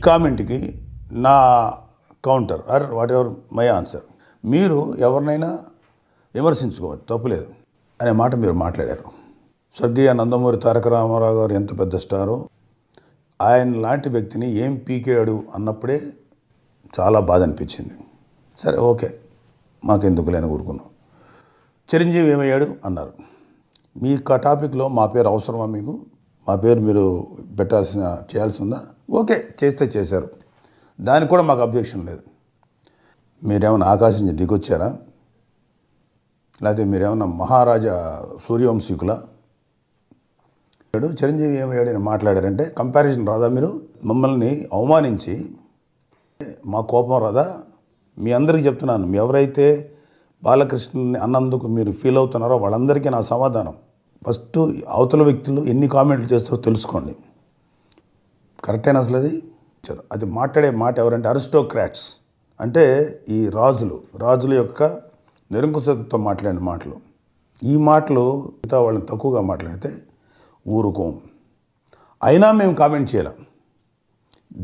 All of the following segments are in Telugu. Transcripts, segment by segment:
కామెంట్కి నా counter are whatever my answer, మీరు ఎవరినైనా విమర్శించుకోవచ్చు, తప్పులేదు అనే మాట మీరు మాట్లాడారు. స్వర్గీయ నందమూరి తారక రామారావు గారు ఎంత పెద్ద స్టారో, ఆయన లాంటి వ్యక్తిని ఏం పీకేయాడు అన్నప్పుడే చాలా బాధ అనిపించింది. సరే ఓకే, మాకెందుకు లేని ఊరుకున్నాం. చిరంజీవి ఏమయ్యాడు అన్నారు. మీ టాపిక్లో మా పేరు అవసరమా మీకు? మా పేరు మీరు చేయాల్సి ఉందా? ఓకే, చేస్తే చేశారు, దానికి కూడా మాకు అబ్జెక్షన్ లేదు. మీరేమన్నా ఆకాశం నుంచి దిగొచ్చారా? లేకపోతే మీరేమన్నా మహారాజా సూర్యవంశీకులా? చిరంజీవి ఏమయ్యాడు అని మాట్లాడారంటే కంపారిజన్ రాదా? మీరు మమ్మల్ని అవమానించి మా కోపం రాదా? మీ అందరికీ చెప్తున్నాను, మీ ఎవరైతే బాలకృష్ణని అన్నందుకు మీరు ఫీల్ అవుతున్నారో వాళ్ళందరికీ నా సమాధానం, ఫస్ట్ అవతల వ్యక్తులు ఎన్ని కామెంట్లు చేస్తారో తెలుసుకోండి. కరెక్టేనా అసలు అది మాట్లాడే మాట ఎవరంటే అరిస్టోక్రాట్స్, అంటే ఈ రాజుల యొక్క నిరంకుశతో మాట్లాడిన మాటలు. ఈ మాటలు మిగతా వాళ్ళని తక్కువగా మాట్లాడితే ఊరుకోం. అయినా మేము కామెంట్ చేయలేం,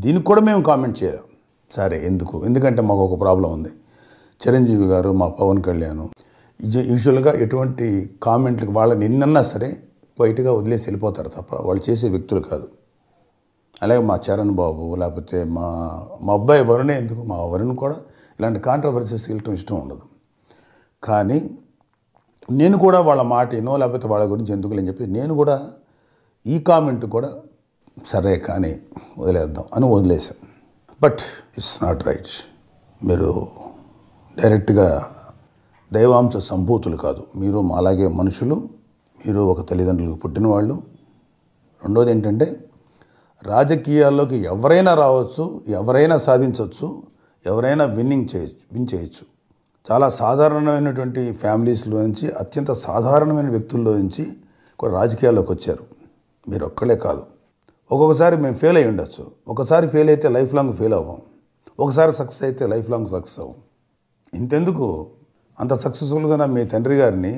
దీనికి కూడా మేము కామెంట్ చేయలేం. సరే ఎందుకంటే మాకు ఒక ప్రాబ్లం ఉంది. చిరంజీవి గారు, మా పవన్ కళ్యాణ్ యూజువల్గా ఎటువంటి కామెంట్లకు వాళ్ళని ఎన్నన్నా సరే బయటగా వదిలేసి వెళ్ళిపోతారు తప్ప వాళ్ళు చేసే వ్యక్తులు కాదు. అలాగే మా చరణ్ బాబు, లేకపోతే మా అబ్బాయి వరుణే, మా వరుణ్ కూడా ఇలాంటి కాంట్రవర్సీస్ వెళ్ళటం ఇష్టం ఉండదు. కానీ నేను కూడా వాళ్ళ మాట లేకపోతే వాళ్ళ గురించి ఎందుకులని చెప్పి నేను కూడా ఈ కామెంట్ కూడా సరే కానీ వదిలేద్దాం అని వదిలేశాను. But it's not right. మీరు డైరెక్ట్గా దైవాంశ సంభూతులు కాదు, మీరు అలాగే మనుషులు, మీరు ఒక తల్లిదండ్రులకు పుట్టిన వాళ్ళు. రెండోది ఏంటంటే రాజకీయాల్లోకి ఎవరైనా రావచ్చు, ఎవరైనా సాధించవచ్చు, ఎవరైనా విన్ చేయొచ్చు. చాలా సాధారణమైనటువంటి ఫ్యామిలీస్లో నుంచి, అత్యంత సాధారణమైన వ్యక్తుల్లో నుంచి కూడా రాజకీయాల్లోకి వచ్చారు. మీరు ఒక్కళ్ళే కాదు. ఒక్కొక్కసారి మేము ఫెయిల్ అయ్యి ఉండొచ్చు, ఒకసారి ఫెయిల్ అయితే లైఫ్ లాంగ్ ఫెయిల్ అవ్వం, ఒకసారి సక్సెస్ అయితే లైఫ్ లాంగ్ సక్సెస్ అవ్వం. ఇంతెందుకు, అంత సక్సెస్ఫుల్గా మీ తండ్రి గారిని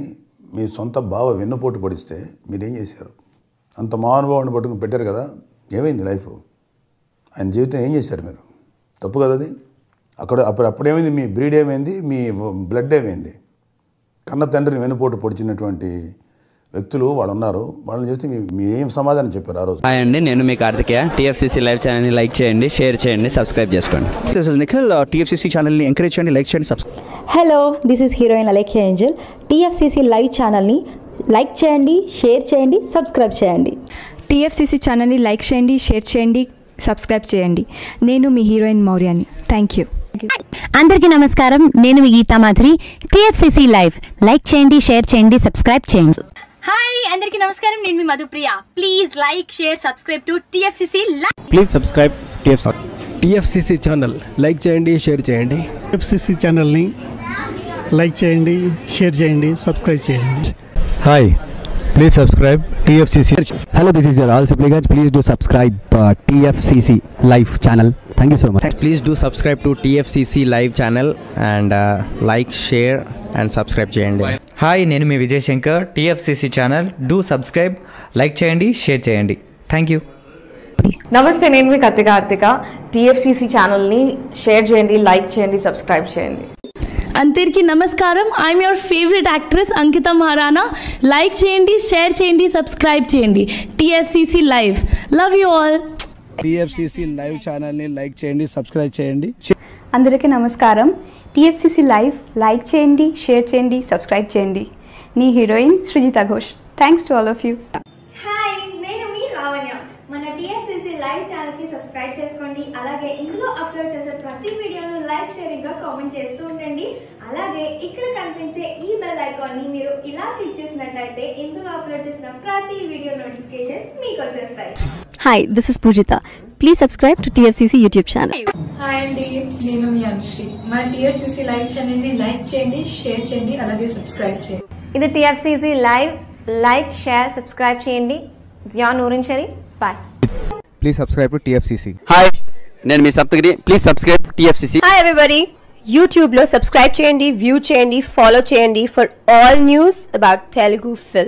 మీ సొంత బావ వెన్నుపోటు పొడిస్తే మీరేం చేశారు? అంత మహానుభావుని పట్టుకుని పెట్టారు కదా, ఏమైంది లైఫ్? ఆయన జీవితం ఏం చేశారు మీరు? తప్పు కదా అది. అప్పుడేమైంది? మీ బ్రీడ్ ఏమైంది? మీ బ్లడ్ ఏమైంది? కన్న తండ్రిని వెన్నుపోటు పొడిచినటువంటి వ్యక్తులు వాళ్ళు ఉన్నారు. వాళ్ళని చేస్తే మీ ఏం సమాధానం చెప్పారు ఆ రోజు? హాయ్ అండి, నేను మీ కార్తికేయ. టీఎఫ్సీసీ లైవ్ ఛానల్ని లైక్ చేయండి, షేర్ చేయండి, సబ్స్క్రైబ్ చేసుకోండి. This is Nikhil. టీఎఫ్సీసీ ఛానల్ని ఎంకరేజ్ చేయండి, లైక్ చేయండి, subscribe. Hello, this is heroine Alekhya Angel. TFCC live ఛానల్ని లైక్ చేయండి, షేర్ చేయండి, సబ్స్క్రైబ్ చేయండి. టీఎఫ్సీసీ ఛానల్ని లైక్ చేయండి, షేర్ చేయండి, సబ్స్క్రైబ్ చేయండి. నేను మీ హీరోయిన్ మౌర్యాని. Thank you. అందరికీ నమస్కారం, నేను మీ Geetha Madhuri. TFCC live like చేయండి, షేర్ చేయండి, సబ్స్క్రైబ్ చేయండి. హాయ్ అందరికీ నమస్కారం, నేను మీ Madhupriya. Please like, share, subscribe to TFCC live. Please subscribe TFCC channel. Like చేయండి, షేర్ చేయండి. టీఎఫ్సీసీ ఛానల్ని లైక్ చేయండి, షేర్ చేయండి, సబ్స్క్రైబ్ చేయండి. Hi, please subscribe TFCC. Hello, this is your all supplicants. Please do subscribe TFCC live channel. Thank you so much. Please do subscribe to TFCC live channel and like, share and subscribe చేయండి. హాయ్, నేను మీ Vijay Shankar. TFCC channel do subscribe, like చేయండి, షేర్ చేయండి. Thank you. నమస్తే, నేను మీ కార్తిక. టీఎఫ్సీసీ ఛానల్ని షేర్ చేయండి, లైక్ చేయండి, సబ్స్క్రైబ్ చేయండి. అందరికీ నమస్కారం, I'm your favourite actress Ankita Maharana. Like చేయండి, షేర్ చేయండి, సబ్స్క్రైబ్ చేయండి. TFCC live. Love you all. TFCC live ఛానల్ని లైక్ చేయండి, సబ్స్క్రైబ్ చేయండి. అందరికీ నమస్కారం. టీఎఫ్సీసీ లైవ్ లైక్ చేయండి, షేర్ చేయండి, సబ్స్క్రైబ్ చేయండి. నీ heroine Srujitha Ghosh. Thanks to all of you. Hi, నేను మీ లావణ్య. మన టీఎఫ్సీసీ లైవ్ ఛానల్కి సబ్స్క్రైబ్ చేసుకోండి. అలాగే ఇందులో అప్లోడ్ చేసే ప్రతి వీడియోను లైక్, షేరింగ్గా కామెంట్ చేస్తూ ఉండండి. అలాగే ఇక్కడ కనిపించే ఈ బెల్ ఐకాన్ని మీరు ఇలా క్లిక్ చేసినట్లయితే ఇందులో అప్లోడ్ చేసిన ప్రతి వీడియో నోటిఫికేషన్స్ మీకు వచ్చేస్తాయి. Hi, this is Poojitha. Please subscribe to TFCC YouTube channel. Hi అండి, నేను మీ అనుశ్రీ. మన టీఎఫ్సీసీ లైవ్ ఛానల్ని లైక్ చేయండి, షేర్ చేయండి, అలాగే సబ్స్క్రైబ్ చేయండి. ఇది TFCC live. Like, share, subscribe చేయండి. Jiya Noorin Shari. Bye. Please subscribe to TFCC. Hi, నేను మీ Saptagiri. Please subscribe TFCC. Hi everybody, యూట్యూబ్లో సబ్స్క్రైబ్ చేయండి, వ్యూ చేయండి, ఫాలో చేయండి for all news about Telugu film.